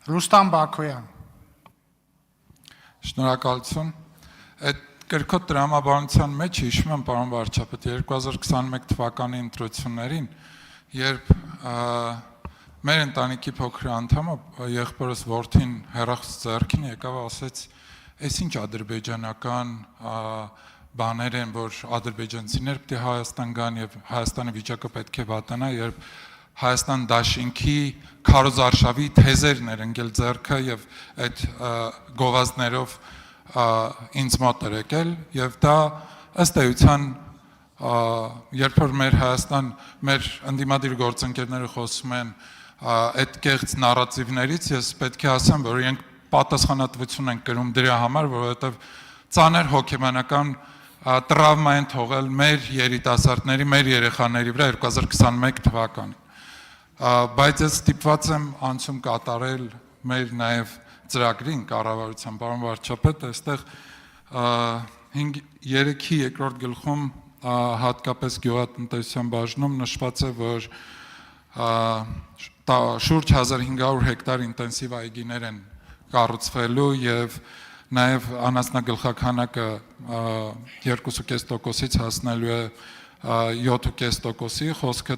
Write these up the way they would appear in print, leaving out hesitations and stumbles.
Ռուստամ Բաքոյան։ Շնորհակալություն։ Այդ կրկոտ տրամաբանության մեջ հիշում եմ, պարոն վարչապետ, 2021 թվականի ընտրություններին, երբ մեր ընտանիքի փոքր անդամը եղբորս որդին հեռախոս ձեռքին եկավ, ասեց, «Էս ինչ ադրբեջանական բաներ են, որ ադրբեջանցիներ պետք է Հայաստան գան եւ Հայաստանի վիճակը պետք է վատանա, երբ Հայաստան դաշինքի քարոզարշավի թեզերն էր ընկել ձեռքը եւ այդ գովազդներով ինձ մոտ էր եկել եւ դա ըստ էության երբ որ մեր Հայաստան մեր ընդդիմադիր գործընկերները խոսում են այդ կեղծ նարատիվներից, ես պետք է ասեմ, որ իրենք պատասխանատվություն են կրում դրա համար, որովհետեւ ծանր հոգեբանական տրավմա են թողել մեր երիտասարդների, մեր երեխաների վրա 2021 թվականին։ Բայց ես ստիպված եմ անցում կատարել մեր նաև ծրագրին կառավարության, պարոն վարչապետ, այստեղ 3-ի երկրորդ գլխում հատկապես գյուղատնտեսության բաժնում նշված է, որ շուրջ 1500 հեկտար ինտենսիվ այգիներ են կառուցվելու եւ նաև անասնագլխաքանակը 2.5%-ից հասնելու է 7.5%-ի, խոսքը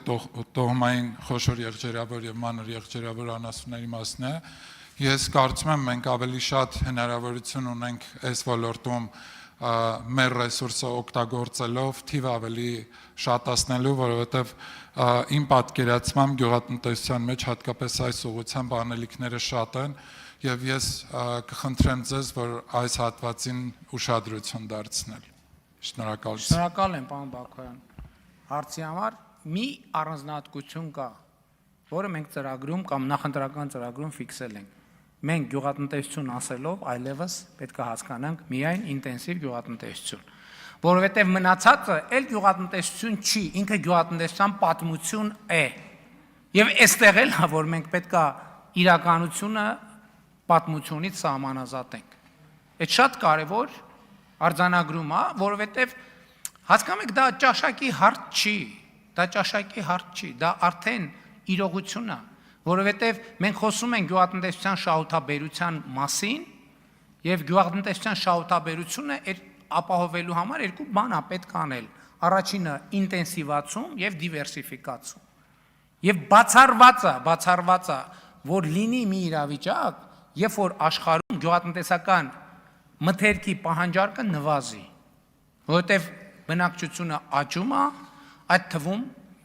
տոհմային խոշոր եղջերավոր եւ մանր եղջերավոր անասունների մասն է։ Ես կարծում եմ մենք ավելի շատ հնարավորություն ունենք այս ոլորտում մեր ռեսուրսը օգտագործելով թիվ ավելի շատացնելու, որովհետեւ իմ պատկերացմամբ գյուղատնտեսության մեջ հատկապես այս ուղղությամբ անելիքները շատ են եւ ես կխնդրեմ ձեզ, որ այս հատվածին ուշադրություն դարձնել։ Շնորհակալություն։ Շնորհակալ եմ, պարոն Բաքոյան։ Հարցի համար մի առանձնահատկություն կա, որը մենք ծրագրում կամ նախընտրական ծրագրում ֆիքսել ենք։ Մենք գյուղատնտեսություն ասելով այլևս պետք է հասկանանք միայն ինտենսիվ գյուղատնտեսություն, որովհետև մնացածը էլ գյուղատնտեսություն չի, ինքը գյուղատնտեսության պատմություն է։ Եվ այստեղ էլ որ մենք պետք է իրականությունը պատմությունից սահմանազատենք։ Այդ շատ կարևոր արձանագրում է, որովհետև հասկանում եք, դա ճաշակի հարց չի, դա արդեն իրողություն է, որովհետև մենք խոսում ենք գյուղատնտեսության շահութաբերության մասին եւ գյուղատնտեսության շահութաբերությունը ապահովելու համար երկու բան է պետք անել։ Առաջինը ինտենսիվացում եւ դիվերսիֆիկացում։ Եւ բացառված է, որ լինի մի իրավիճակ, երբ որ աշխարհում գյուղատնտեսական մթերքի պահանջարկը նվազի, որովհետև բնակչությունը աճում է, այդ թվում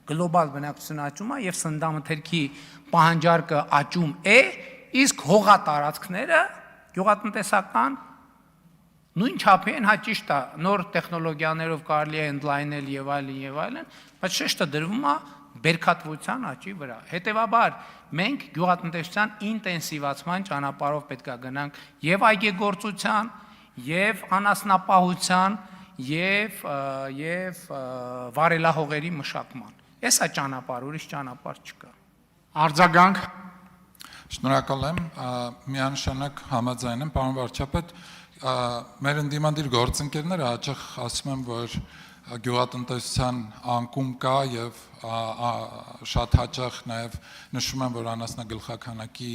գլոբալ բնակչությունը աճում է եւ սննդամթերքի պահանջարկը աճում է, իսկ հողատարածքները գյուղատնտեսական նույն չափի են, հա ճիշտ է, նոր տեխնոլոգիաներով կարելի է ընդլայնել եւ այլն, բայց շեշտը դրվում է բերքատվության աճի վրա։ Հետևաբար մենք գյուղատնտեսության ինտենսիվացման ճանապարհով պետք է գնանք եւ այգեգործության, եւ անասնապահության, եւ վարելահողերի մշակման։ Էս է ճանապարհ, ուրիշ ճանապարհ չկա։ Արձագանք։ Շնորհակալ եմ, միանշանակ համաձայն եմ, պարոն վարչապետ, մեր ընդդիմադիր գործընկերները հաճախ ասում են, որ գյուղատնտեսության անկում կա եւ շատ հաճախ նաեւ նշում են, որ անասնագլխաքանակի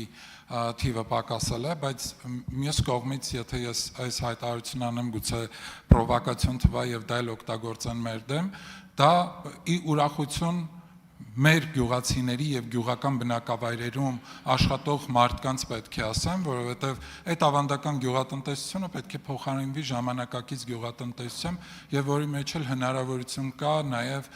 թիվը պակասել է, բայց մյուս կողմից, եթե ես այս հայտարարությունն անեմ, գուցե պրովոկացիոն թվա եւ դա էլ օգտագործեն մեր դեմ, դա ի ուրախություն մեր գյուղացիների եւ գյուղական բնակավայրերում աշխատող մարդկանց պետք է ասեմ, որովհետեւ այդ ավանդական գյուղատնտեսությունը պետք է փոխարինվի ժամանակակից գյուղատնտեսությամբ եւ որի մեջ էլ հնարավորություն կա նաեւ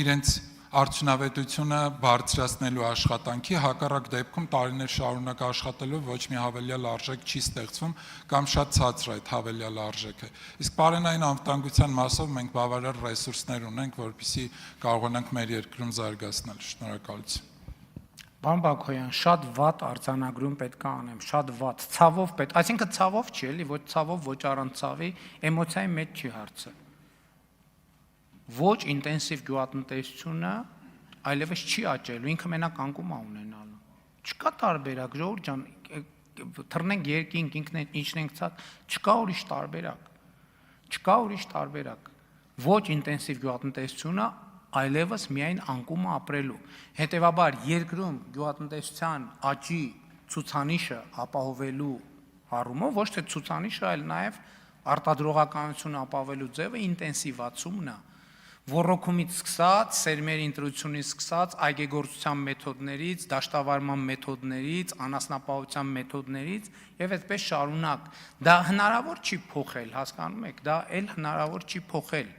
իրենց արդյունավետությունը բարձրացնելու աշխատանքի, հակառակ դեպքում տարիներ շարունակ աշխատելով ոչ մի հավելյալ արժեք չի ստեղծվում կամ շատ ցածր է այդ հավելյալ արժեքը։ Իսկ բարենային անվտանգության մասով մենք բավարար ռեսուրսներ ունենք, որպեսզի կարողանանք մեր երկրում զարգացնել։ Շնորհակալություն։ Պարոն Բաքոյան, շատ վատ արձանագրում պետք է անեմ, շատ վատ, ցավով պետք, այսինքն ցավով չի էլի, ոչ ցավով, ոչ առանց ցավի, էմոցիայի մեջ չի հարցը։ Ոչ ինտենսիվ գյուղատնտեսությունը այլևս չի աճելու, ինքը մենակ անկում է ունենալու։ Չկա տարբերակ, ժողովուրդ ջան, թռնենք երկինք, ինչն ենք ցած, չկա ուրիշ տարբերակ։ Ոչ ինտենսիվ գյուղատնտեսությունը այլևս միայն անկումը ապրելու։ Հետևաբար երկրում գյուղատնտեսության աճի ցուցանիշը ապահովելու առումով ոչ թե ցուցանիշը, այլ նաև արտադրողականությունը ապահովելու ձևը ինտենսիվացումն է, ոռոգումից սկսած, սերմերի ընտրությունից սկսած, այգեգործության մեթոդներից, դաշտավարման մեթոդներից, անասնապահության մեթոդներից եւ այդպես շարունակ։ Դա հնարավոր չի փոխել, հասկանում եք, դա էլ հնարավոր չի փոխել,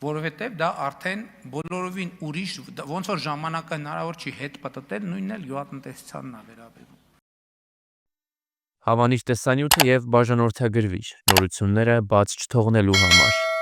որովհետեւ դա արդեն բոլորովին ուրիշ, ոնց որ ժամանակը հնարավոր չի հետ պատտել, նույնն էլ գյուղատնտեսությանն է վերաբերում։ Հավանիչ տեսանյութը եւ բաժանորդագրվիչ նորությունները բաց չթողնելու համար։